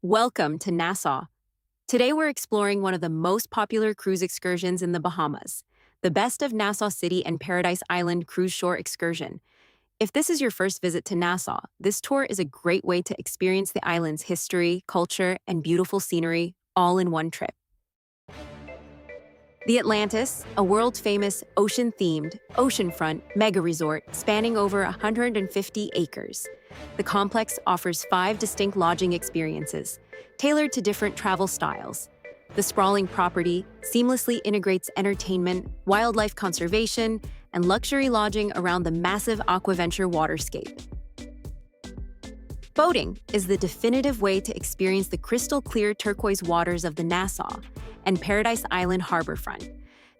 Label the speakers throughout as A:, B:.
A: Welcome to Nassau. Today we're exploring one of the most popular cruise excursions in the Bahamas, the Best of Nassau City and Paradise Island Cruise Shore Excursion. If this is your first visit to Nassau, this tour is a great way to experience the island's history, culture, and beautiful scenery all in one trip. The Atlantis, a world-famous ocean-themed, oceanfront mega resort spanning over 150 acres. The complex offers 5 distinct lodging experiences, tailored to different travel styles. The sprawling property seamlessly integrates entertainment, wildlife conservation, and luxury lodging around the massive aquaventure waterscape. Boating is the definitive way to experience the crystal-clear turquoise waters of the Nassau and Paradise Island harborfront.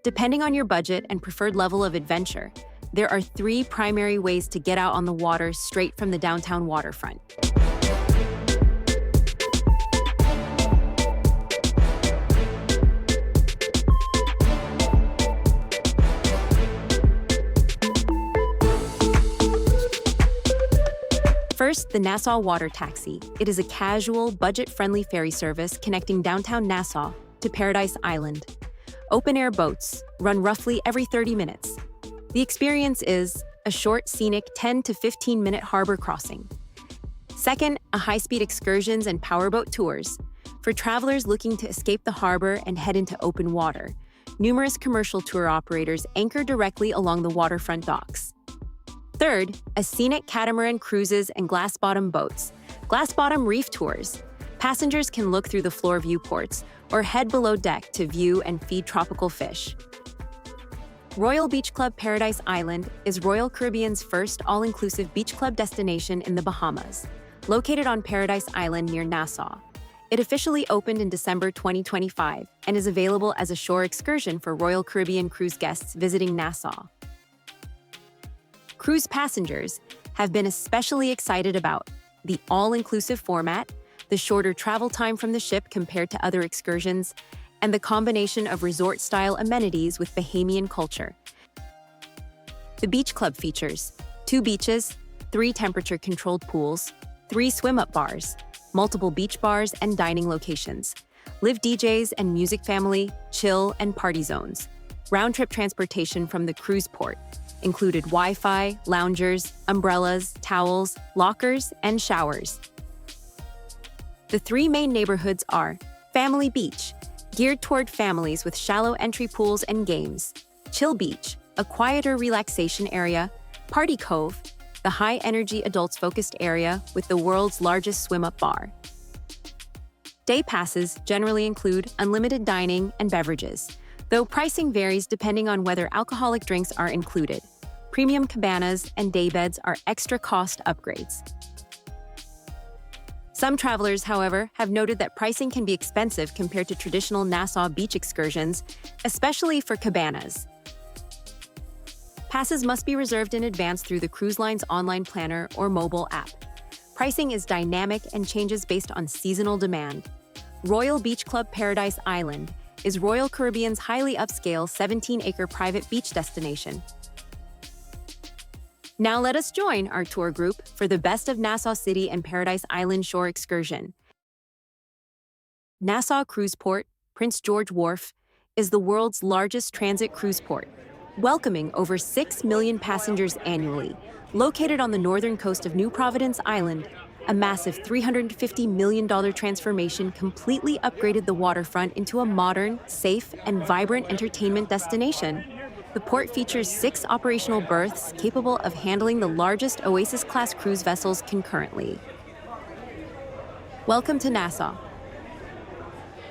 A: Depending on your budget and preferred level of adventure, there are 3 primary ways to get out on the water straight from the downtown waterfront. First, the Nassau Water Taxi. It is a casual, budget-friendly ferry service connecting downtown Nassau to Paradise Island. Open-air boats run roughly every 30 minutes. The experience is a short, scenic 10 to 15-minute harbor crossing. Second, a high-speed excursions and powerboat tours. For travelers looking to escape the harbor and head into open water, numerous commercial tour operators anchor directly along the waterfront docks. Third, a scenic catamaran cruises and glass-bottom boats. Glass-bottom reef tours. Passengers can look through the floor viewports or head below deck to view and feed tropical fish. Royal Beach Club Paradise Island is Royal Caribbean's first all-inclusive beach club destination in the Bahamas, located on Paradise Island near Nassau. It officially opened in December 2025 and is available as a shore excursion for Royal Caribbean cruise guests visiting Nassau. Cruise passengers have been especially excited about the all-inclusive format, the shorter travel time from the ship compared to other excursions, and the combination of resort-style amenities with Bahamian culture. The beach club features 2 beaches, 3 temperature-controlled pools, 3 swim-up bars, multiple beach bars and dining locations, live DJs and music family, chill and party zones, round-trip transportation from the cruise port, included Wi-Fi, loungers, umbrellas, towels, lockers, and showers. The 3 main neighborhoods are Family Beach, geared toward families with shallow entry pools and games; Chill Beach, a quieter relaxation area; Party Cove, the high-energy adults-focused area with the world's largest swim-up bar. Day passes generally include unlimited dining and beverages, though pricing varies depending on whether alcoholic drinks are included. Premium cabanas and daybeds are extra cost upgrades. Some travelers, however, have noted that pricing can be expensive compared to traditional Nassau beach excursions, especially for cabanas. Passes must be reserved in advance through the cruise line's online planner or mobile app. Pricing is dynamic and changes based on seasonal demand. Royal Beach Club Paradise Island is Royal Caribbean's highly upscale 17-acre private beach destination. Now let us join our tour group for the Best of Nassau City and Paradise Island Shore Excursion. Nassau Cruise Port, Prince George Wharf, is the world's largest transit cruise port, welcoming over 6 million passengers annually. Located on the northern coast of New Providence Island, a massive $350 million transformation completely upgraded the waterfront into a modern, safe, and vibrant entertainment destination. The port features 6 operational berths capable of handling the largest Oasis-class cruise vessels concurrently. Welcome to Nassau.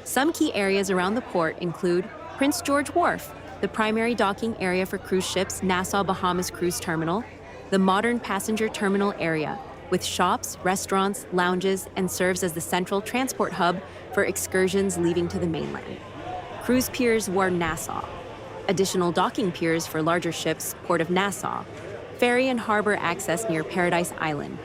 A: Some key areas around the port include Prince George Wharf, the primary docking area for cruise ships Nassau Bahamas Cruise Terminal, the modern passenger terminal area, with shops, restaurants, lounges, and serves as the central transport hub for excursions leaving to the mainland. Cruise Piers Wharf Nassau. Additional docking piers for larger ships, Port of Nassau. Ferry and harbor access near Paradise Island.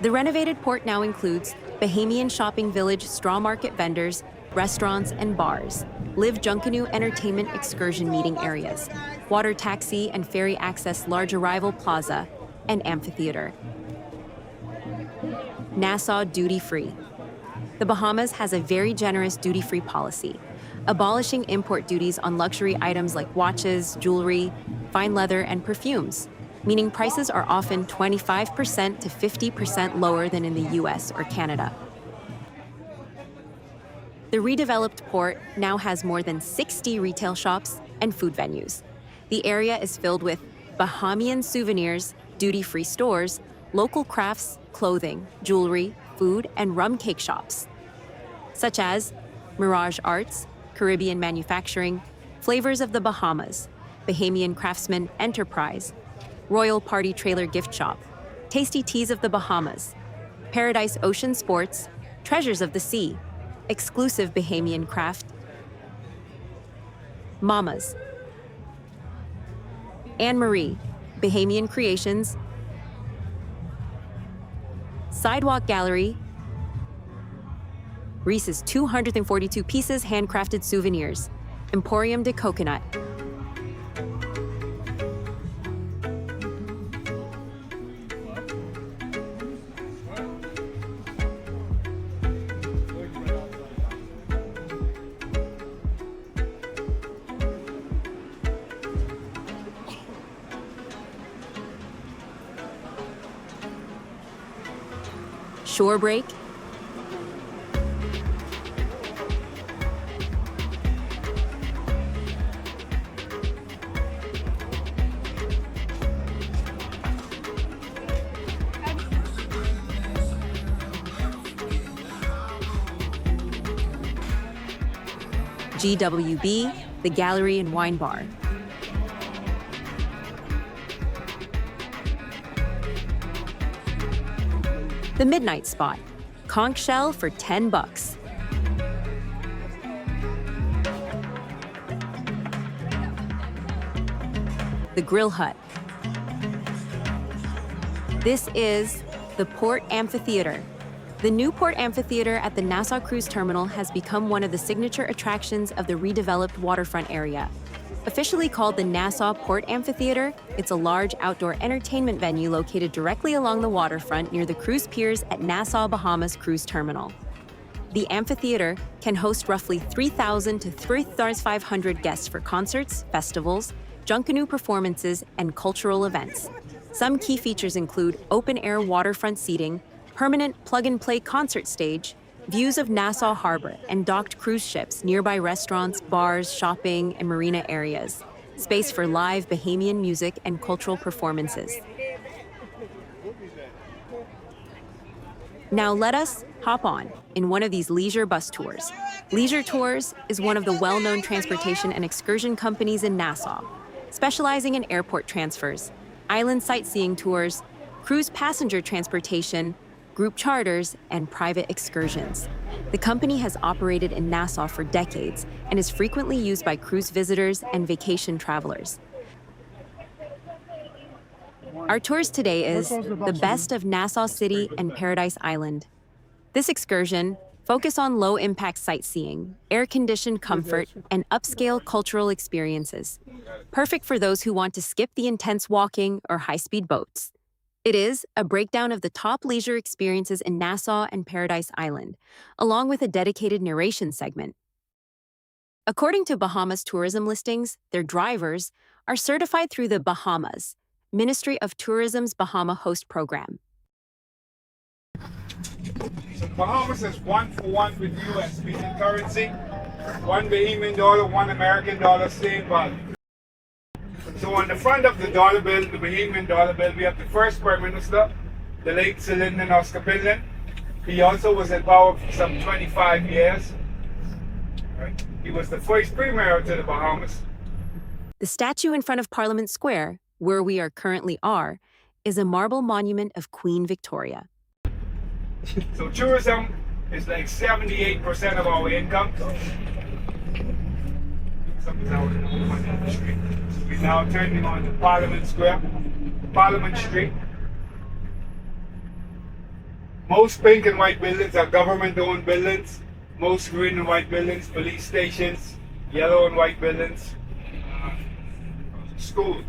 A: The renovated port now includes Bahamian shopping village straw market vendors, restaurants and bars, live Junkanoo entertainment excursion meeting areas, water taxi and ferry access large arrival plaza, and amphitheater. Nassau duty-free. The Bahamas has a very generous duty-free policy, abolishing import duties on luxury items like watches, jewelry, fine leather, and perfumes, meaning prices are often 25% to 50% lower than in the US or Canada. The redeveloped port now has more than 60 retail shops and food venues. The area is filled with Bahamian souvenirs, duty-free stores, local crafts, clothing, jewelry, food, and rum cake shops, such as Mirage Arts, Caribbean Manufacturing, Flavors of the Bahamas, Bahamian Craftsman Enterprise, Royal Party Trailer Gift Shop, Tasty Teas of the Bahamas, Paradise Ocean Sports, Treasures of the Sea, Exclusive Bahamian Craft, Mamas, Anne Marie, Bahamian Creations, Sidewalk Gallery, Reese's 242 pieces handcrafted souvenirs, Emporium de Coconut. Shore Break, GWB, the Gallery and Wine Bar. The Midnight Spot, conch shell for $10. The Grill Hut. This is the Port Amphitheater. The new Port Amphitheater at the Nassau Cruise Terminal has become one of the signature attractions of the redeveloped waterfront area. Officially called the Nassau Port Amphitheater, it's a large outdoor entertainment venue located directly along the waterfront near the cruise piers at Nassau Bahamas Cruise Terminal. The amphitheater can host roughly 3,000 to 3,500 guests for concerts, festivals, junkanoo performances, and cultural events. Some key features include open-air waterfront seating, permanent plug-and-play concert stage, views of Nassau Harbour and docked cruise ships, nearby restaurants, bars, shopping, and marina areas, space for live Bahamian music and cultural performances. Now let us hop on in one of these leisure bus tours. Leisure Tours is one of the well-known transportation and excursion companies in Nassau, specializing in airport transfers, island sightseeing tours, cruise passenger transportation, group charters, and private excursions. The company has operated in Nassau for decades and is frequently used by cruise visitors and vacation travelers. Our tours today is the best of Nassau City and Paradise Island. This excursion focuses on low-impact sightseeing, air-conditioned comfort, and upscale cultural experiences, perfect for those who want to skip the intense walking or high-speed boats. It is a breakdown of the top leisure experiences in Nassau and Paradise Island, along with a dedicated narration segment. According to Bahamas tourism listings, their drivers are certified through the Bahamas, Ministry of Tourism's Bahama Host Program.
B: So Bahamas is 1-for-1 with US, meaning currency. One Bahamian dollar, one American dollar, same value. So on the front of the dollar bill, the Bahamian dollar bill, we have the first Prime Minister, the late Sir Sidney Poitier. He also was in power for some 25 years. Right. He was the first premier to the Bahamas.
A: The statue in front of Parliament Square, where we are currently is a marble monument of Queen Victoria.
B: So tourism is like 78% of our income. We're now turning on to Parliament Square, Parliament Street. Most pink and white buildings are government-owned buildings. Most green and white buildings, police stations. Yellow and white buildings, schools.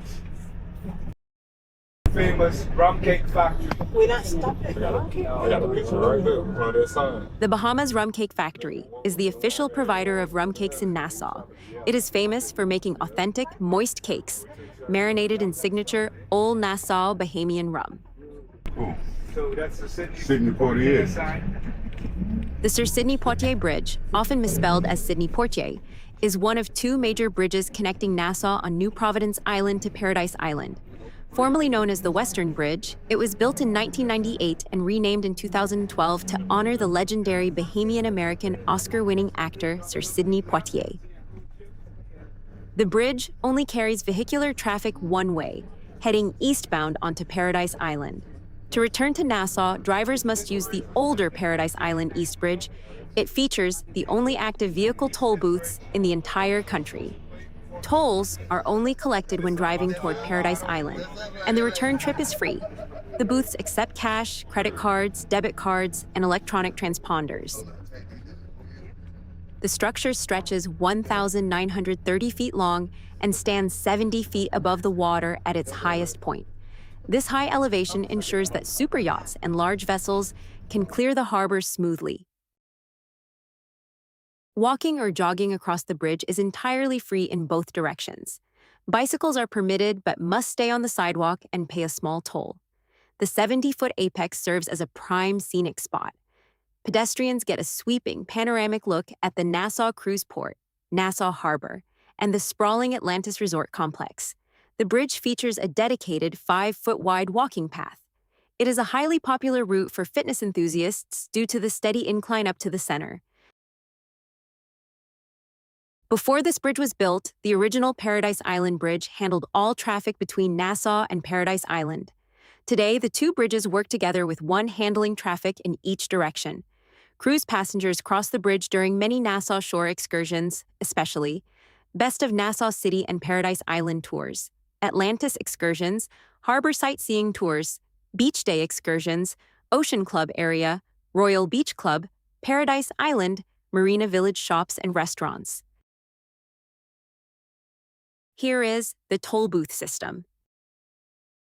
B: famous rum cake factory.
C: We're not stopping.
D: I got a picture right there on that sign.
A: The Bahamas Rum Cake Factory is the official provider of rum cakes in Nassau. It is famous for making authentic, moist cakes, marinated in signature Old Nassau Bahamian rum.
D: Ooh.
B: So that's the
D: Sidney Poitier.
B: sign.
A: The Sir Sidney Poitier Bridge, often misspelled as Sidney Poitier, is one of two major bridges connecting Nassau on New Providence Island to Paradise Island. Formerly known as the Western Bridge, it was built in 1998 and renamed in 2012 to honor the legendary Bahamian-American Oscar-winning actor Sir Sidney Poitier. The bridge only carries vehicular traffic one way, heading eastbound onto Paradise Island. To return to Nassau, drivers must use the older Paradise Island East Bridge. It features the only active vehicle toll booths in the entire country. Tolls are only collected when driving toward Paradise Island, and the return trip is free. The booths accept cash, credit cards, debit cards, and electronic transponders. The structure stretches 1,930 feet long and stands 70 feet above the water at its highest point. This high elevation ensures that super yachts and large vessels can clear the harbor smoothly. Walking or jogging across the bridge is entirely free in both directions. Bicycles are permitted but must stay on the sidewalk and pay a small toll. The 70-foot apex serves as a prime scenic spot. Pedestrians get a sweeping panoramic look at the Nassau Cruise Port, Nassau Harbour, and the sprawling Atlantis Resort complex. The bridge features a dedicated 5-foot-wide walking path. It is a highly popular route for fitness enthusiasts due to the steady incline up to the center. Before this bridge was built, the original Paradise Island Bridge handled all traffic between Nassau and Paradise Island. Today, the two bridges work together with one handling traffic in each direction. Cruise passengers cross the bridge during many Nassau shore excursions, especially Best of Nassau City and Paradise Island tours, Atlantis excursions, harbor sightseeing tours, beach day excursions, Ocean Club area, Royal Beach Club, Paradise Island, Marina Village shops and restaurants. Here is the toll booth system.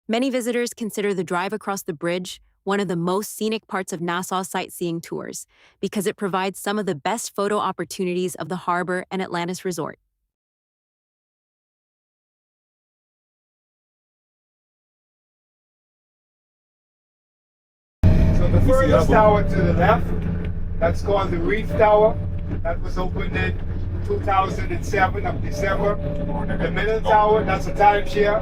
A: Many visitors consider the drive across the bridge one of the most scenic parts of Nassau sightseeing tours because it provides some of the best photo opportunities of the harbor and Atlantis Resort.
B: So the furthest tower to the left, that's called the Reef Tower. That was opened in 2007 of December. The middle tower, that's a timeshare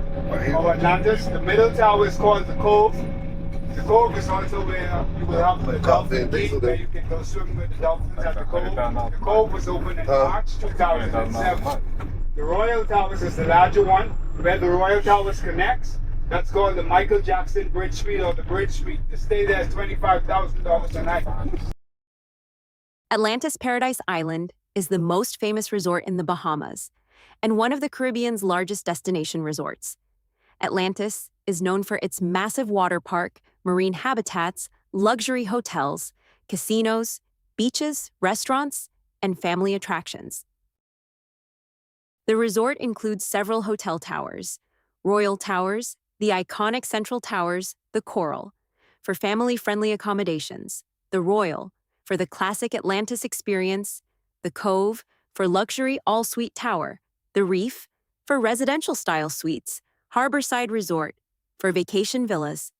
B: of Atlantis. The middle tower is called the Cove. The Cove is also where you will have the dolphin gate where you can go swimming with the dolphins at the Cove. The Cove was opened in March 2007. The Royal Towers is the larger one, where the Royal Towers connects. That's called the Michael Jackson Bridge Suite or the Bridge Suite. To stay there is $25,000 a night.
A: Atlantis Paradise Island is the most famous resort in the Bahamas and one of the Caribbean's largest destination resorts. Atlantis is known for its massive water park, marine habitats, luxury hotels, casinos, beaches, restaurants, and family attractions. The resort includes several hotel towers, Royal Towers, the iconic Central Towers, the Coral, for family-friendly accommodations, the Royal, for the classic Atlantis experience, the Cove, for luxury all-suite tower, the Reef, for residential-style suites, Harborside Resort, for vacation villas.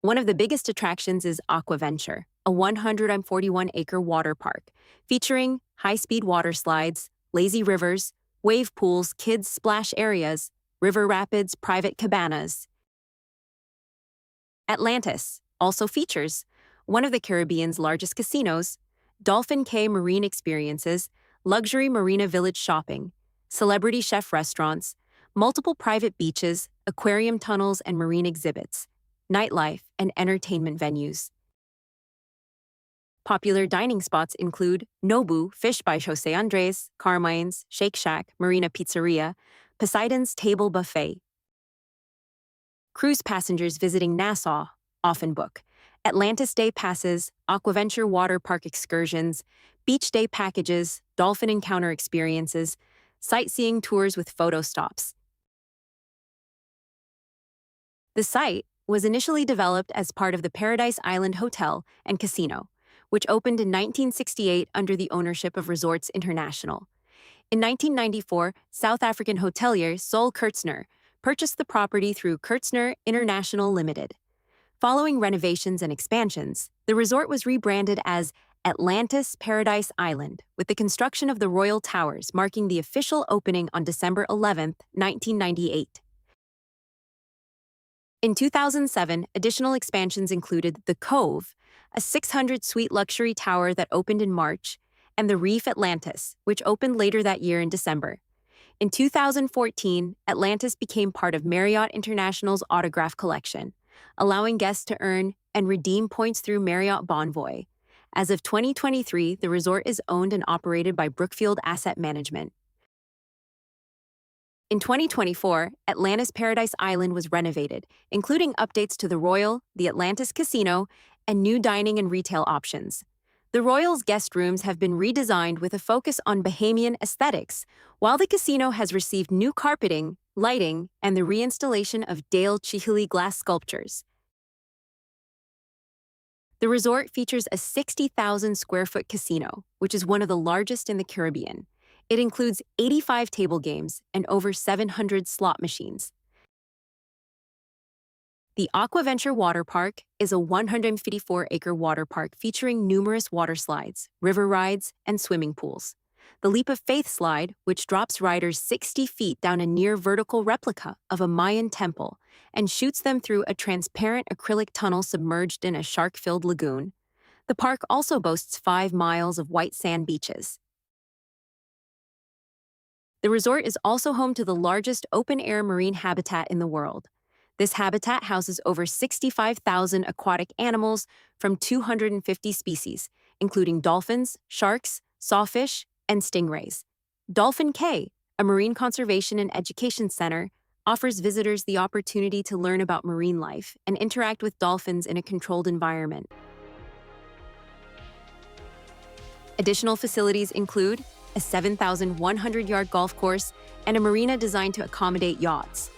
A: One of the biggest attractions is Aquaventure, a 141-acre water park, featuring high-speed water slides, lazy rivers, wave pools, kids' splash areas, river rapids, private cabanas. Atlantis also features one of the Caribbean's largest casinos, Dolphin Cay marine experiences, luxury Marina Village shopping, celebrity chef restaurants, multiple private beaches, aquarium tunnels and marine exhibits, nightlife, and entertainment venues. Popular dining spots include Nobu, Fish by Jose Andres, Carmine's, Shake Shack, Marina Pizzeria, Poseidon's Table Buffet. Cruise passengers visiting Nassau often book Atlantis Day passes, Aquaventure water park excursions, beach day packages, dolphin encounter experiences, sightseeing tours with photo stops. The site was initially developed as part of the Paradise Island Hotel and Casino, which opened in 1968 under the ownership of Resorts International. In 1994, South African hotelier Sol Kurtzner purchased the property through Kurtzner International Limited. Following renovations and expansions, the resort was rebranded as Atlantis Paradise Island, with the construction of the Royal Towers marking the official opening on December 11, 1998. In 2007, additional expansions included The Cove, a 600-suite luxury tower that opened in March, and the Reef Atlantis, which opened later that year in December. In 2014, Atlantis became part of Marriott International's Autograph Collection, allowing guests to earn and redeem points through Marriott Bonvoy. As of 2023, the resort is owned and operated by Brookfield Asset Management. In 2024, Atlantis Paradise Island was renovated, including updates to the Royal, the Atlantis Casino, and new dining and retail options. The Royal's guest rooms have been redesigned with a focus on Bahamian aesthetics, while the casino has received new carpeting, lighting, and the reinstallation of Dale Chihuly glass sculptures. The resort features a 60,000-square-foot casino, which is one of the largest in the Caribbean. It includes 85 table games and over 700 slot machines. The Aquaventure Water Park is a 154-acre water park featuring numerous water slides, river rides, and swimming pools. The Leap of Faith slide, which drops riders 60 feet down a near-vertical replica of a Mayan temple and shoots them through a transparent acrylic tunnel submerged in a shark-filled lagoon. The park also boasts 5 miles of white sand beaches. The resort is also home to the largest open-air marine habitat in the world. This habitat houses over 65,000 aquatic animals from 250 species, including dolphins, sharks, sawfish, and stingrays. Dolphin Cay, a marine conservation and education center, offers visitors the opportunity to learn about marine life and interact with dolphins in a controlled environment. Additional facilities include a 7,100-yard golf course and a marina designed to accommodate yachts.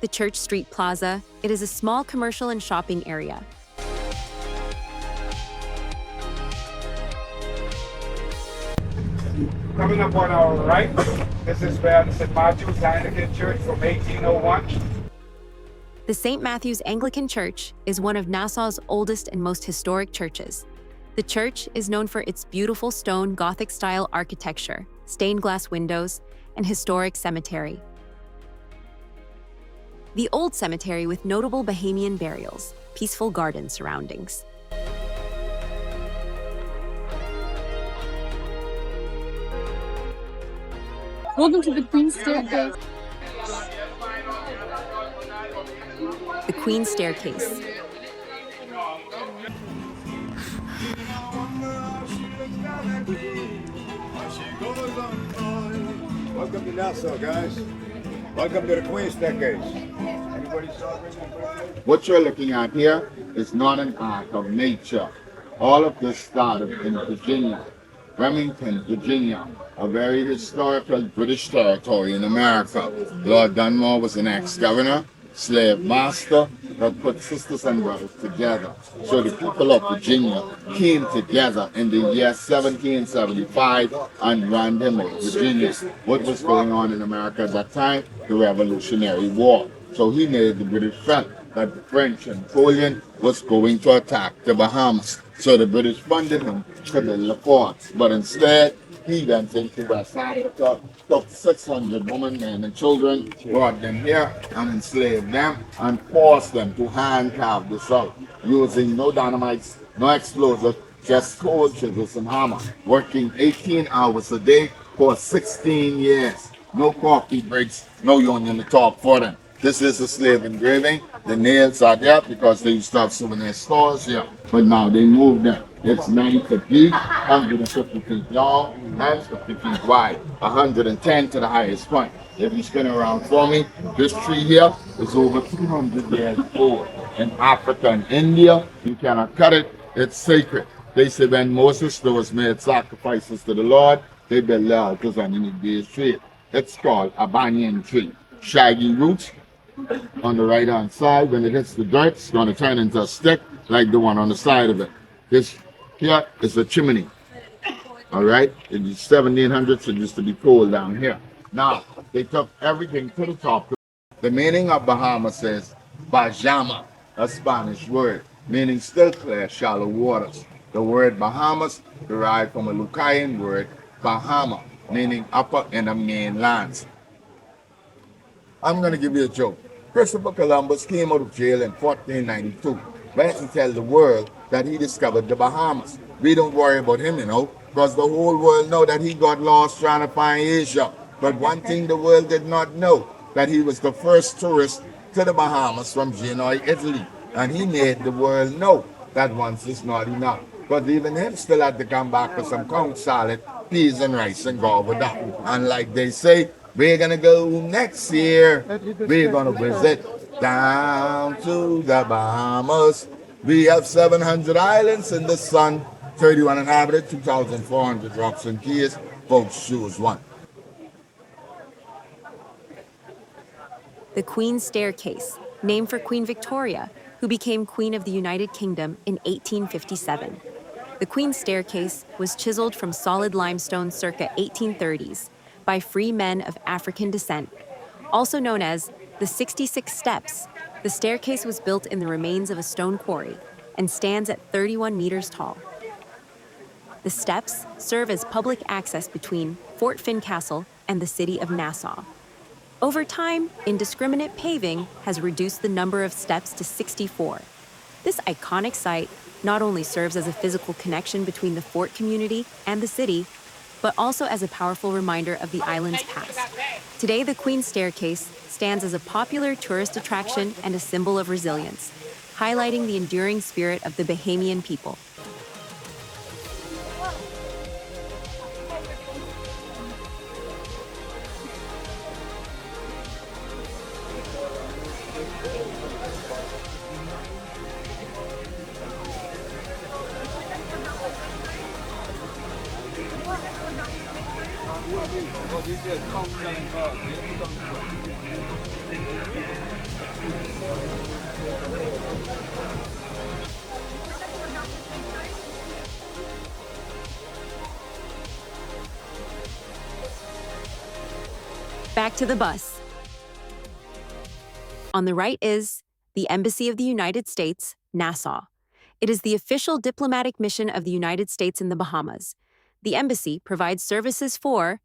A: The Church Street Plaza, it is a small commercial and shopping area.
B: Coming up on our right, this is where the St. Matthew's Anglican Church from 1801.
A: The St. Matthew's Anglican Church is one of Nassau's oldest and most historic churches. The church is known for its beautiful stone Gothic-style architecture, stained glass windows, and historic cemetery. The old cemetery with notable Bahamian burials, peaceful garden surroundings.
C: Welcome to the Queen's Staircase.
A: The Queen's Staircase.
E: Welcome to Nassau, guys. Welcome to the Queen's Staircase.
D: What you're looking at here is not an act of nature. All of this started in Virginia, Remington, Virginia, a very historical British territory in America. Lord Dunmore was an ex-governor, slave master that put sisters and brothers together. So the people of Virginia came together in the year 1775 and ran them out of Virginia. What was going on in America at that time? The Revolutionary War. So he made the British felt that the French and Napoleon was going to attack the Bahamas. So the British funded him to build the fort. But instead, he went into West Africa, took 600 women, men, and children, brought them here and enslaved them and forced them to hand carve this out using no dynamites, no explosives, just cold chisels and hammer, working 18 hours a day for 16 years. No coffee breaks, no union to talk for them. This is a slave engraving. The nails are there because they used to have souvenir stores here. But now they moved them. It's 90 feet, 150 feet long, and 50 feet wide, 110 to the highest point. If you spin around for me, this tree here is over 200 years old. In Africa and India, you cannot cut it. It's sacred. They say when Moses was made sacrifices to the Lord, they built the altars underneath this tree. It's called a banyan tree. Shaggy roots on the right hand side. When it hits the dirt, it's going to turn into a stick like the one on the side of it. This here is a chimney. All right, in the 1700s, it used to be cold down here. Now, they took everything to the top. The meaning of Bahamas is Bajama, a Spanish word, meaning still clear, shallow waters. The word Bahamas derived from a Lucayan word, Bahama, meaning upper in the mainlands. I'm going to give you a joke. Christopher Columbus came out of jail in 1492, went to tell the world that he discovered the Bahamas. We don't worry about him, because the whole world know that he got lost trying to find Asia. But one thing the world did not know, that he was the first tourist to the Bahamas from Genoa, Italy. And he made the world know that once is not enough. But even him still had to come back for some conch salad, peas and rice and go with that. And like they say, we're gonna go next year. We're gonna visit down to the Bahamas. We have 700 islands in the sun, 31 inhabited, 2,400 rocks and keys. Folks, choose one.
A: The Queen's Staircase, named for Queen Victoria, who became Queen of the United Kingdom in 1857. The Queen's Staircase was chiseled from solid limestone circa 1830s by free men of African descent. Also known as the 66 Steps, the staircase was built in the remains of a stone quarry and stands at 31 meters tall. The steps serve as public access between Fort Fincastle and the city of Nassau. Over time, indiscriminate paving has reduced the number of steps to 64. This iconic site not only serves as a physical connection between the fort community and the city, but also as a powerful reminder of the island's past. Today, the Queen's Staircase stands as a popular tourist attraction and a symbol of resilience, highlighting the enduring spirit of the Bahamian people. Back to the bus. On the right is the Embassy of the United States, Nassau. It is the official diplomatic mission of the United States in the Bahamas. The embassy provides services for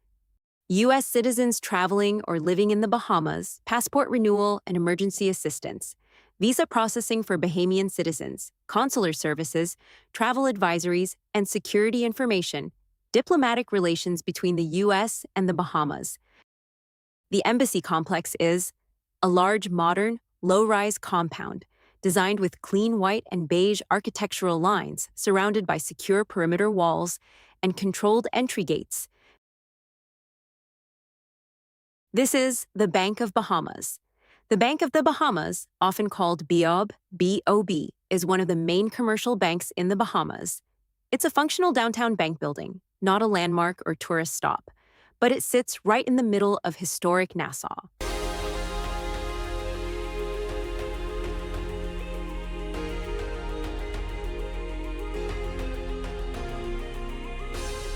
A: U.S. citizens traveling or living in the Bahamas, passport renewal and emergency assistance, visa processing for Bahamian citizens, consular services, travel advisories, and security information, diplomatic relations between the U.S. and the Bahamas. The embassy complex is a large, modern, low-rise compound designed with clean white and beige architectural lines surrounded by secure perimeter walls and controlled entry gates. This is the Bank of Bahamas. The Bank of the Bahamas, often called BOB, B-O-B, is one of the main commercial banks in the Bahamas. It's a functional downtown bank building, not a landmark or tourist stop, but it sits right in the middle of historic Nassau.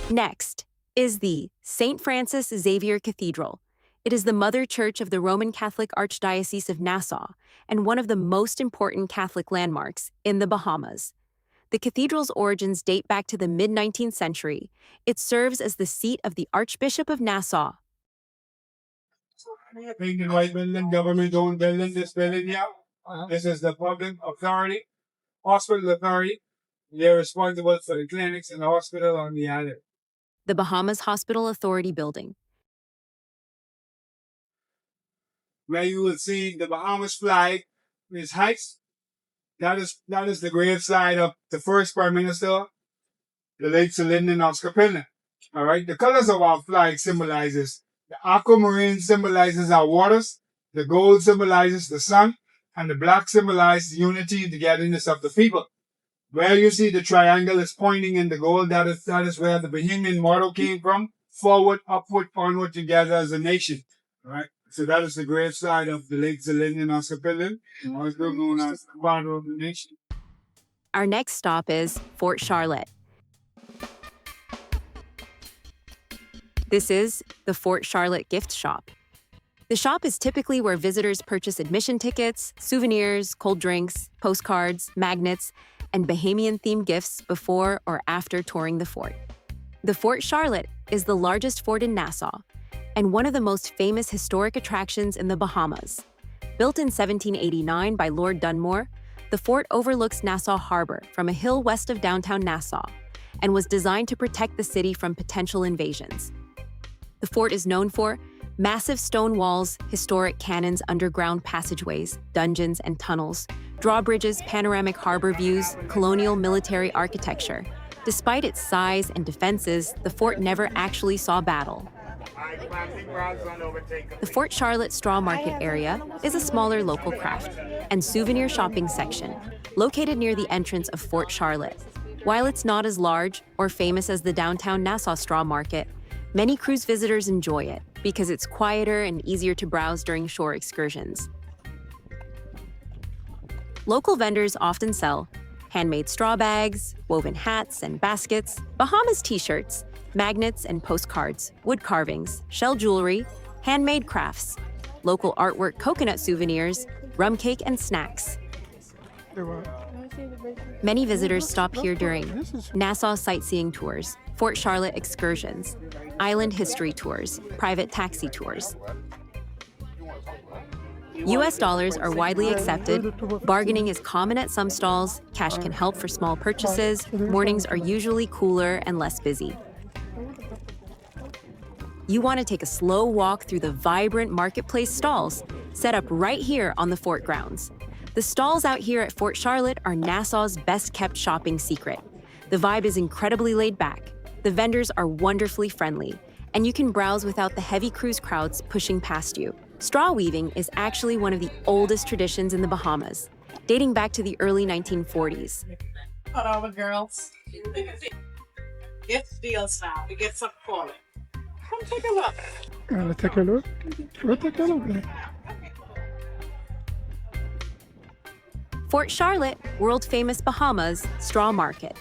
A: Next is the St. Francis Xavier Cathedral. It is the mother church of the Roman Catholic Archdiocese of Nassau and one of the most important Catholic landmarks in the Bahamas. The cathedral's origins date back to the mid-19th century. It serves as the seat of the Archbishop of Nassau.
B: Pink and white building, government-owned building, this building here. This is the public authority, hospital authority. They're responsible for the clinics and the hospital on the island.
A: The Bahamas Hospital Authority Building.
B: where you will see the Bahamas flag, its heights. That is the graveside of the first Prime Minister, the late Sir Lyndon Oscar. All right. The colors of our flag symbolizes the aquamarine symbolizes our waters, the gold symbolizes the sun, and the black symbolizes unity and togetherness of the people. Where you see the triangle is pointing in the gold, that is where the Bahamian motto came from: forward, upward, onward, together as a nation. All right. So that is the graveside of the late Sir Lyndon Oscar, also known as the father of the nation.
A: Our next stop is Fort Charlotte. This is the Fort Charlotte gift shop. The shop is typically where visitors purchase admission tickets, souvenirs, cold drinks, postcards, magnets, and Bahamian-themed gifts before or after touring the fort. The Fort Charlotte is the largest fort in Nassau and one of the most famous historic attractions in the Bahamas. Built in 1789 by Lord Dunmore, the fort overlooks Nassau Harbour from a hill west of downtown Nassau and was designed to protect the city from potential invasions. The fort is known for massive stone walls, historic cannons, underground passageways, dungeons and tunnels, drawbridges, panoramic harbor views, colonial military architecture. Despite its size and defenses, the fort never actually saw battle. The Fort Charlotte Straw Market area is a smaller local craft and souvenir shopping section located near the entrance of Fort Charlotte. While it's not as large or famous as the downtown Nassau Straw Market, many cruise visitors enjoy it because it's quieter and easier to browse during shore excursions. Local vendors often sell handmade straw bags, woven hats and baskets, Bahamas t-shirts, magnets and postcards, wood carvings, shell jewelry, handmade crafts, local artwork, coconut souvenirs, rum cake, and snacks. Many visitors stop here during Nassau sightseeing tours, Fort Charlotte excursions, island history tours, private taxi tours. US dollars are widely accepted, bargaining is common at some stalls, cash can help for small purchases, mornings are usually cooler and less busy. You want to take a slow walk through the vibrant marketplace stalls set up right here on the fort grounds. The stalls out here at Fort Charlotte are Nassau's best-kept shopping secret. The vibe is incredibly laid back, the vendors are wonderfully friendly, and you can browse without the heavy cruise crowds pushing past you. Straw weaving is actually one of the oldest traditions in the Bahamas, dating back to the early 1940s.
F: Hold on, girls. Get deals now. We get some for it. Come take a look.
C: Let's take a look. Let's take a look.
A: Fort Charlotte, world-famous Bahamas straw market.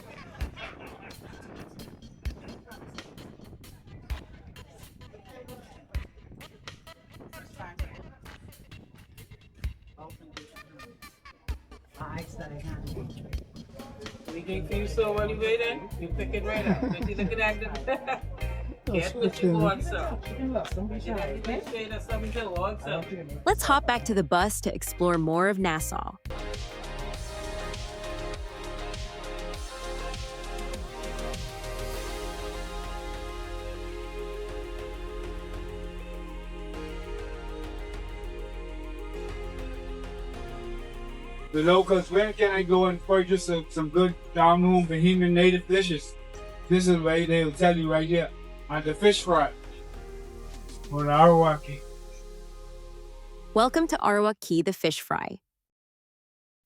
F: Anything for you, so while you waiting, you pick it right up. But you looking at it. Get what you want, sir.
A: Let's hop back to the bus to explore more of Nassau.
B: The locals, where can I go and purchase some good down-home Bahamian native dishes? This is where they'll tell you right here, at the fish fry, or the Arawak Cay.
A: Welcome to Arawak Cay, the fish fry.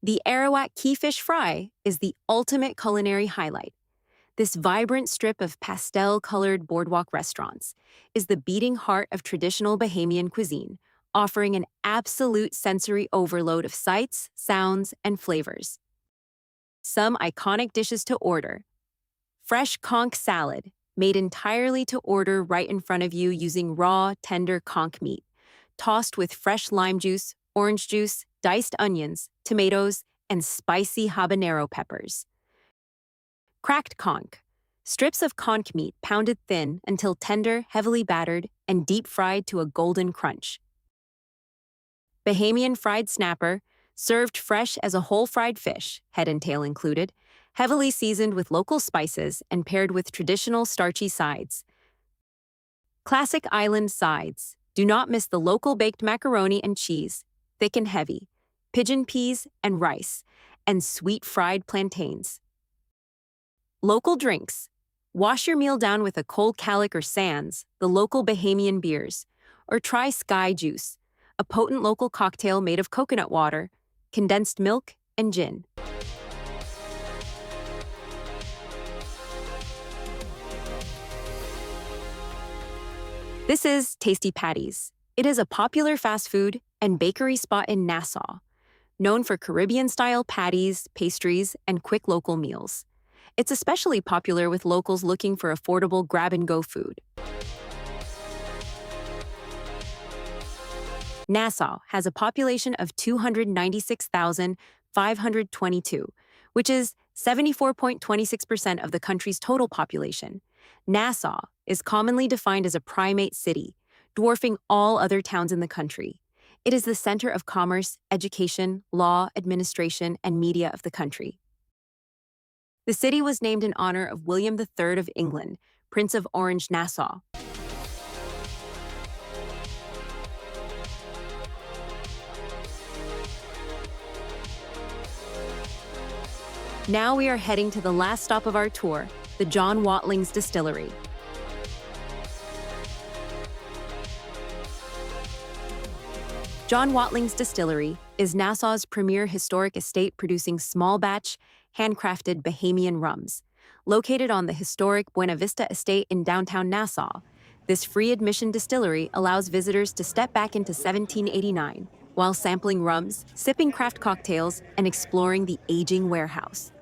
A: The Arawak Cay Fish Fry is the ultimate culinary highlight. This vibrant strip of pastel-colored boardwalk restaurants is the beating heart of traditional Bahamian cuisine, offering an absolute sensory overload of sights, sounds, and flavors. Some iconic dishes to order. Fresh conch salad, made entirely to order right in front of you using raw, tender conch meat, tossed with fresh lime juice, orange juice, diced onions, tomatoes, and spicy habanero peppers. Cracked conch, strips of conch meat pounded thin until tender, heavily battered, and deep-fried to a golden crunch. Bahamian fried snapper, served fresh as a whole fried fish, head and tail included, heavily seasoned with local spices and paired with traditional starchy sides. Classic island sides, Do not miss the local baked macaroni and cheese, thick and heavy, pigeon peas and rice, and sweet fried plantains. Local drinks. Wash your meal down with a cold calic or sands, the local Bahamian beers, or try Sky Juice, a potent local cocktail made of coconut water, condensed milk, and gin. This is Tasty Patties. It is a popular fast food and bakery spot in Nassau, known for Caribbean-style patties, pastries, and quick local meals. It's especially popular with locals looking for affordable grab-and-go food. Nassau has a population of 296,522, which is 74.26% of the country's total population. Nassau is commonly defined as a primate city, dwarfing all other towns in the country. It is the center of commerce, education, law, administration, and media of the country. The city was named in honor of William III of England, Prince of Orange-Nassau. Now we are heading to the last stop of our tour, the John Watling's Distillery. John Watling's Distillery is Nassau's premier historic estate producing small-batch, handcrafted Bahamian rums. Located on the historic Buena Vista Estate in downtown Nassau, this free-admission distillery allows visitors to step back into 1789 while sampling rums, sipping craft cocktails, and exploring the aging warehouse.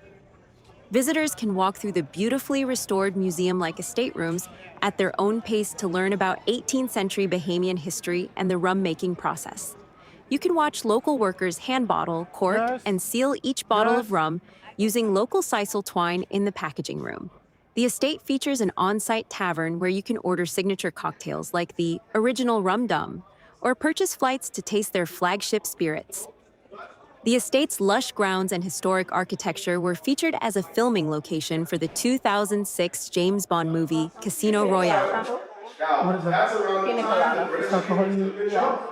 A: Visitors can walk through the beautifully restored museum-like estate rooms at their own pace to learn about 18th century Bahamian history and the rum-making process. You can watch local workers hand bottle, cork, and seal each bottle of rum using local sisal twine in the packaging room. The estate features an on-site tavern where you can order signature cocktails like the original Rum Dum, or purchase flights to taste their flagship spirits. The estate's lush grounds and historic architecture were featured as a filming location for the 2006 James Bond movie Casino Royale.
C: What is that? It's alcohol.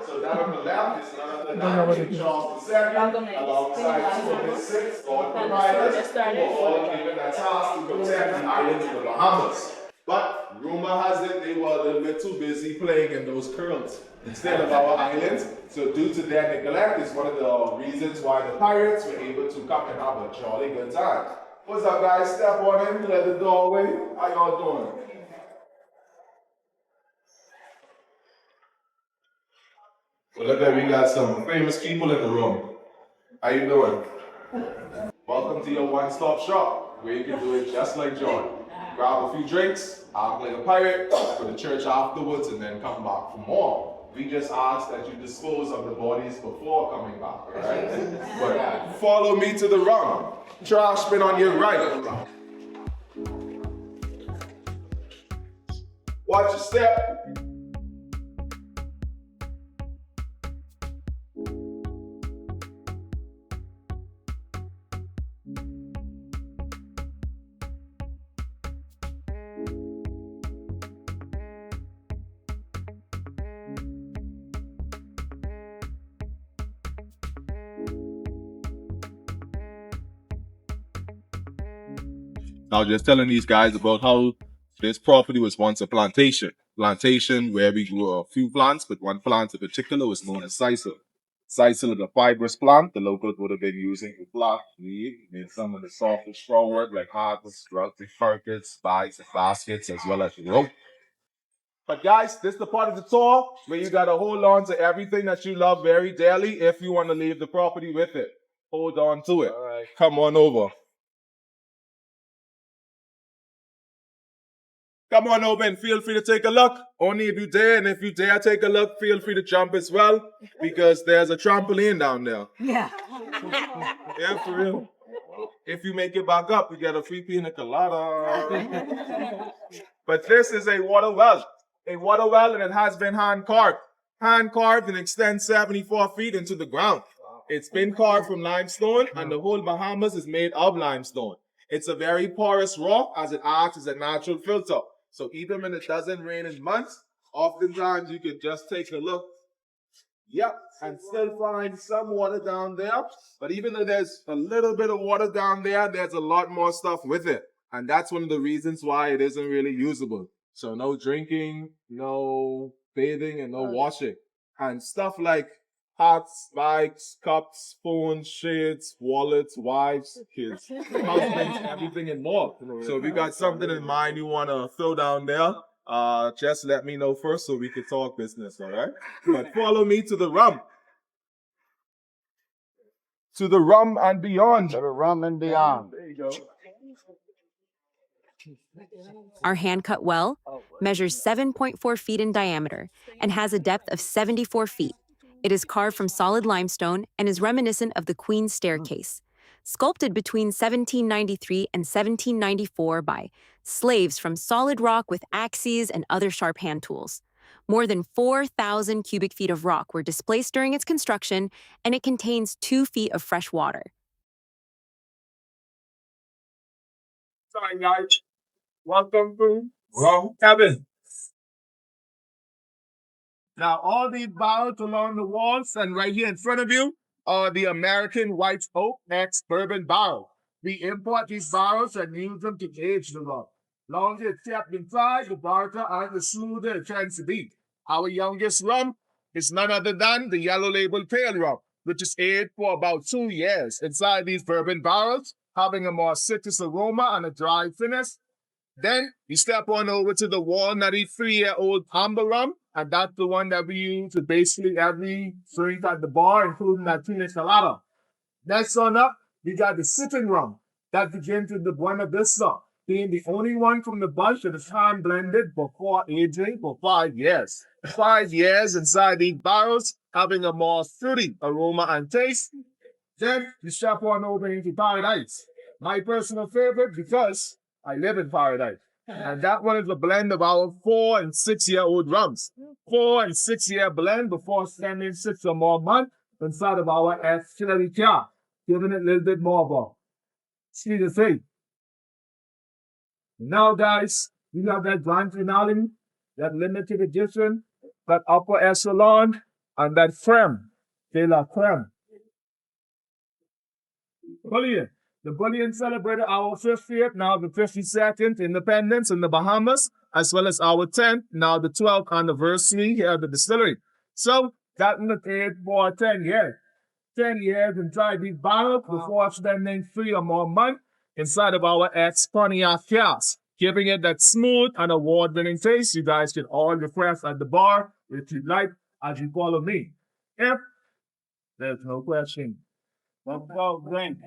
D: So that on the left is none other than King Charles II, alongside two of his six Lord Providers, who were all given a task to protect the islands of the Bahamas. But rumor has it they were a little bit too busy playing in those curls instead of our islands. So due to their neglect is one of the reasons why the pirates were able to come and have a jolly good time. What's up, guys? Step on in, let the doorway. How y'all doing? Well, look at we got some famous people in the room. How you doing? Welcome to your one-stop shop, where you can do it just like John. Grab a few drinks, act like a pirate, go to church afterwards, and then come back for more. We just ask that you dispose of the bodies before coming back, alright? But follow me to the rum. Trash bin on your right. Watch your step. I was just telling these guys about how this property was once a plantation. Plantation where we grew a few plants, but one plant in particular was known as sisal. Sisal is a fibrous plant the locals would have been using to block weed, made some of the softer straw work like hardwoods, structured carpets, bags, and baskets, as well as rope. But guys, this is the part of the tour where you gotta hold on to everything that you love very dearly if you want to leave the property with it. Hold on to it. All right. Come on over. Come on over and feel free to take a look. Only if you dare, and if you dare take a look, feel free to jump as well, because there's a trampoline down there. Yeah. Yeah, for real. If you make it back up, you get a free pina colada. But this is a water well. A water well, and it has been hand carved. Hand carved and extends 74 feet into the ground. It's been carved from limestone, and the whole Bahamas is made of limestone. It's a very porous rock as it acts as a natural filter. So even when it doesn't rain in months,
G: Oftentimes you could just take a look, yep, and still find some water down there. But even though there's a little bit of water down there, there's a lot more stuff with it. And that's one of the reasons why it isn't really usable. So no drinking, no bathing, and no washing. And stuff like hats, bikes, cups, phones, shades, wallets, wives, kids, husbands, everything and more. So if you got something in mind you want to throw down there, just let me know first so we can talk business, all right? But follow me to the rum. To the rum and beyond.
D: To the rum and beyond.
G: There you go.
A: Our hand-cut well measures 7.4 feet in diameter and has a depth of 74 feet. It is carved from solid limestone and is reminiscent of the Queen's Staircase, sculpted between 1793 and 1794 by slaves from solid rock with axes and other sharp hand tools. More than 4,000 cubic feet of rock were displaced during its construction, and it contains 2 feet of fresh water.
G: Sorry, guys. Welcome to Rum Cabin. Now, all these barrels along the walls and right here in front of you are the American White Oak ex-bourbon barrel. We import these barrels and use them to age the rum. Longer it's kept inside, the darker and the smoother it tends to be. Our youngest rum is none other than the Yellow Label Pale Rum, which is aged for about 2 years inside these bourbon barrels, having a more citrus aroma and a dry finish. Then you step on over to the walnutty 3-year-old amber rum, and that's the one that we use with basically every drink at the bar, including that pina colada. Next on up, we got the sipping rum that begins with the Buena Vista, being the only one from the bunch that is hand blended before aging for 5 years. 5 years inside these barrels, having a more fruity aroma and taste. Then you step on over into Paradise, my personal favorite because I live in Paradise. And that one is a blend of our 4 and 6 year old rums. 4 and 6 year blend before spending 6 or more months inside of our Distillery car, giving it a little bit more of a sweet to say. Now, guys, we have that grand finale, that limited edition, that upper echelon, and that creme de la creme. Bullion. The Bullion celebrated our 50th, now the 52nd independence in the Bahamas, as well as our 10th, now the 12th anniversary here at the distillery. So, that one paid for 10 years. 10 years inside these barrels before spending 3 or more months inside of our ex-Pontiac cask, giving it that smooth and award-winning taste you guys can all request at the bar if you like, as you follow me. If there's no question. Well, drink.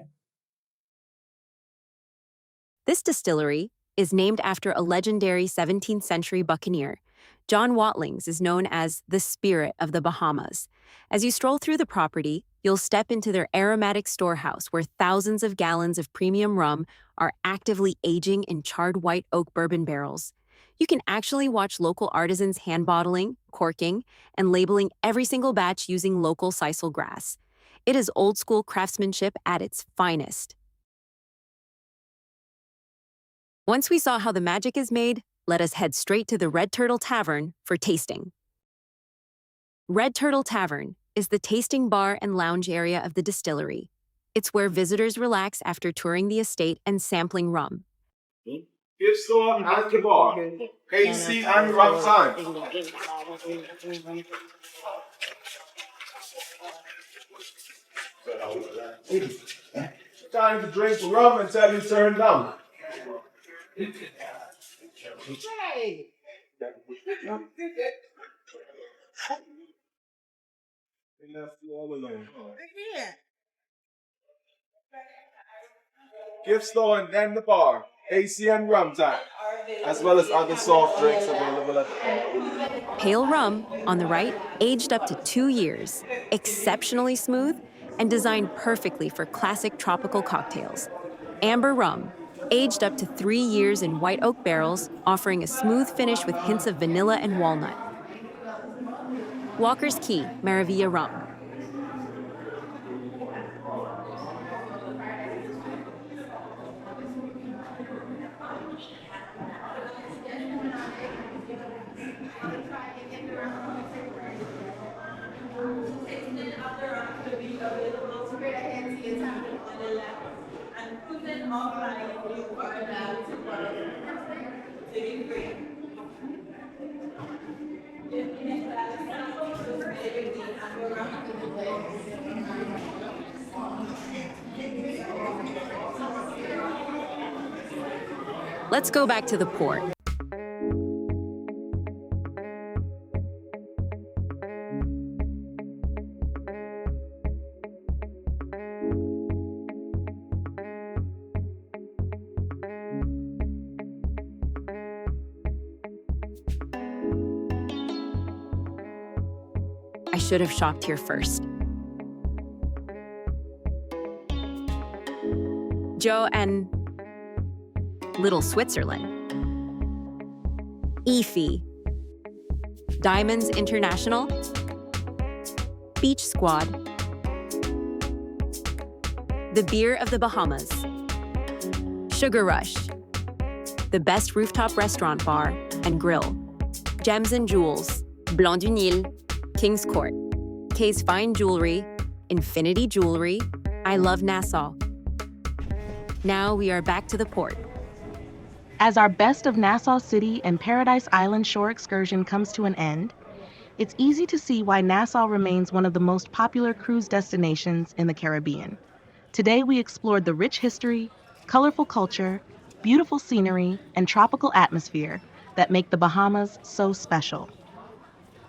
A: This distillery is named after a legendary 17th century buccaneer. John Watlings is known as the Spirit of the Bahamas. As you stroll through the property, you'll step into their aromatic storehouse where thousands of gallons of premium rum are actively aging in charred white oak bourbon barrels. You can actually watch local artisans hand bottling, corking, and labeling every single batch using local sisal grass. It is old school craftsmanship at its finest. Once we saw how the magic is made, let us head straight to the Red Turtle Tavern for tasting. Red Turtle Tavern is the tasting bar and lounge area of the distillery. It's where visitors relax after touring the estate and sampling rum.
G: Gift store at the bar. AC and rum time. Time to drink rum until you turn down. Hey. They left you all alone. Gift store and then the bar. AC and rum time, as well as other soft drinks available at the bar.
A: Pale rum, on the right, aged up to 2 years, exceptionally smooth, and designed perfectly for classic tropical cocktails. Amber rum, aged up to 3 years in white oak barrels, offering a smooth finish with hints of vanilla and walnut. Walker's Key Maravilla rum. Let's go back to the port. I should have shopped here first. Joe and Little Switzerland. Efi. Diamonds International. Beach Squad. The Beer of the Bahamas. Sugar Rush. The best rooftop restaurant bar and grill. Gems and Jewels. Blanc du Nil. King's Court. Kay's Fine Jewelry. Infinity Jewelry. I love Nassau. Now we are back to the port.
H: As our Best of Nassau City and Paradise Island shore excursion comes to an end, it's easy to see why Nassau remains one of the most popular cruise destinations in the Caribbean. Today we explored the rich history, colorful culture, beautiful scenery, and tropical atmosphere that make the Bahamas so special.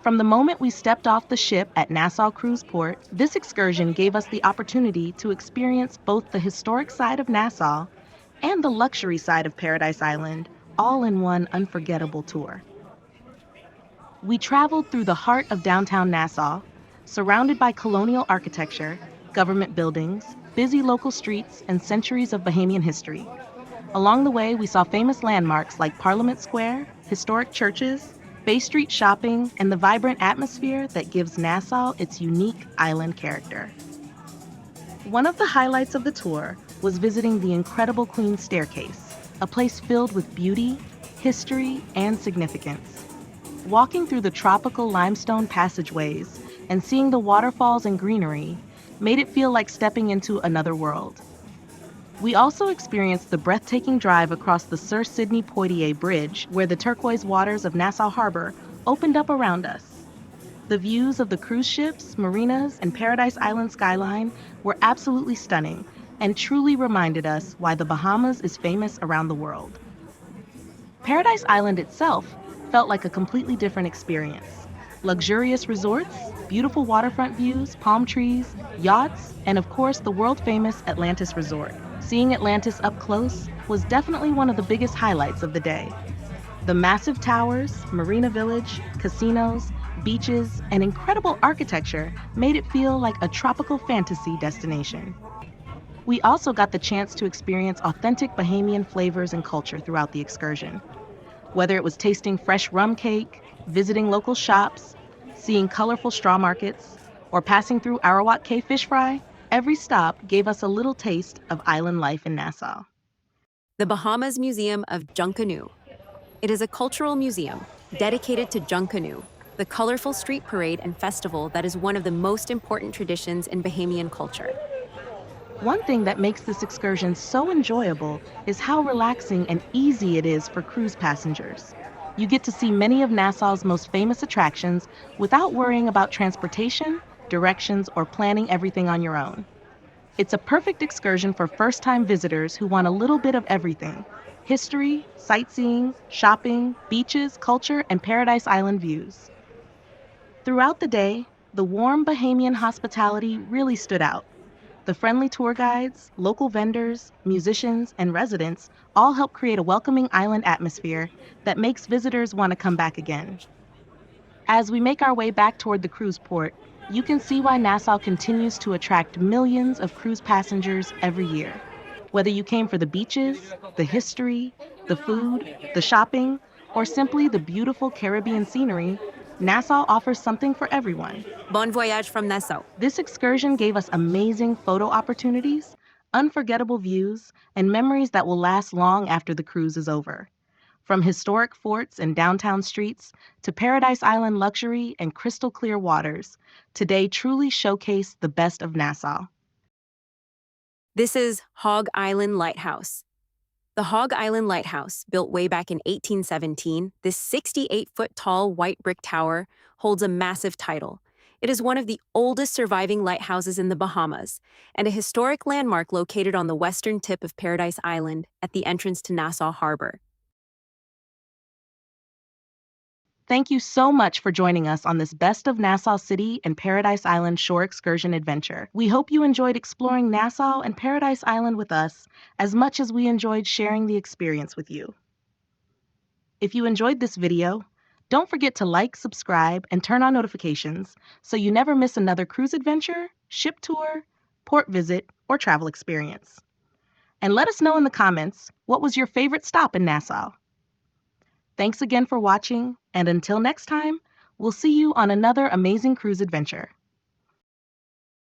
H: From the moment we stepped off the ship at Nassau Cruise Port, this excursion gave us the opportunity to experience both the historic side of Nassau and the luxury side of Paradise Island, all in one unforgettable tour. We traveled through the heart of downtown Nassau, surrounded by colonial architecture, government buildings, busy local streets, and centuries of Bahamian history. Along the way, we saw famous landmarks like Parliament Square, historic churches, Bay Street shopping, and the vibrant atmosphere that gives Nassau its unique island character. One of the highlights of the tour was visiting the incredible Queen's Staircase, a place filled with beauty, history, and significance. Walking through the tropical limestone passageways and seeing the waterfalls and greenery made it feel like stepping into another world. We also experienced the breathtaking drive across the Sir Sidney Poitier Bridge, where the turquoise waters of Nassau Harbour opened up around us. The views of the cruise ships, marinas, and Paradise Island skyline were absolutely stunning and truly reminded us why the Bahamas is famous around the world. Paradise Island itself felt like a completely different experience. Luxurious resorts, beautiful waterfront views, palm trees, yachts, and of course the world-famous Atlantis Resort. Seeing Atlantis up close was definitely one of the biggest highlights of the day. The massive towers, marina village, casinos, beaches, and incredible architecture made it feel like a tropical fantasy destination. We also got the chance to experience authentic Bahamian flavors and culture throughout the excursion. Whether it was tasting fresh rum cake, visiting local shops, seeing colorful straw markets, or passing through Arawak Cay Fish Fry, every stop gave us a little taste of island life in Nassau.
A: The Bahamas Museum of Junkanoo. It is a cultural museum dedicated to Junkanoo, the colorful street parade and festival that is one of the most important traditions in Bahamian culture.
H: One thing that makes this excursion so enjoyable is how relaxing and easy it is for cruise passengers. You get to see many of Nassau's most famous attractions without worrying about transportation, directions, or planning everything on your own. It's a perfect excursion for first-time visitors who want a little bit of everything: history, sightseeing, shopping, beaches, culture, and Paradise Island views. Throughout the day, the warm Bahamian hospitality really stood out. The friendly tour guides, local vendors, musicians, and residents all help create a welcoming island atmosphere that makes visitors want to come back again. As we make our way back toward the cruise port, you can see why Nassau continues to attract millions of cruise passengers every year. Whether you came for the beaches, the history, the food, the shopping, or simply the beautiful Caribbean scenery, Nassau offers something for everyone.
A: Bon voyage from Nassau.
H: This excursion gave us amazing photo opportunities, unforgettable views, and memories that will last long after the cruise is over. From historic forts and downtown streets to Paradise Island luxury and crystal clear waters, today truly showcased the best of Nassau.
A: This is Hog Island Lighthouse. The Hog Island Lighthouse, built way back in 1817, this 68-foot-tall white brick tower holds a massive title. It is one of the oldest surviving lighthouses in the Bahamas and a historic landmark located on the western tip of Paradise Island at the entrance to Nassau Harbour.
H: Thank you so much for joining us on this Best of Nassau City and Paradise Island shore excursion adventure. We hope you enjoyed exploring Nassau and Paradise Island with us as much as we enjoyed sharing the experience with you. If you enjoyed this video, don't forget to like, subscribe, and turn on notifications so you never miss another cruise adventure, ship tour, port visit, or travel experience. And let us know in the comments, what was your favorite stop in Nassau? Thanks again for watching, and until next time, we'll see you on another amazing cruise adventure.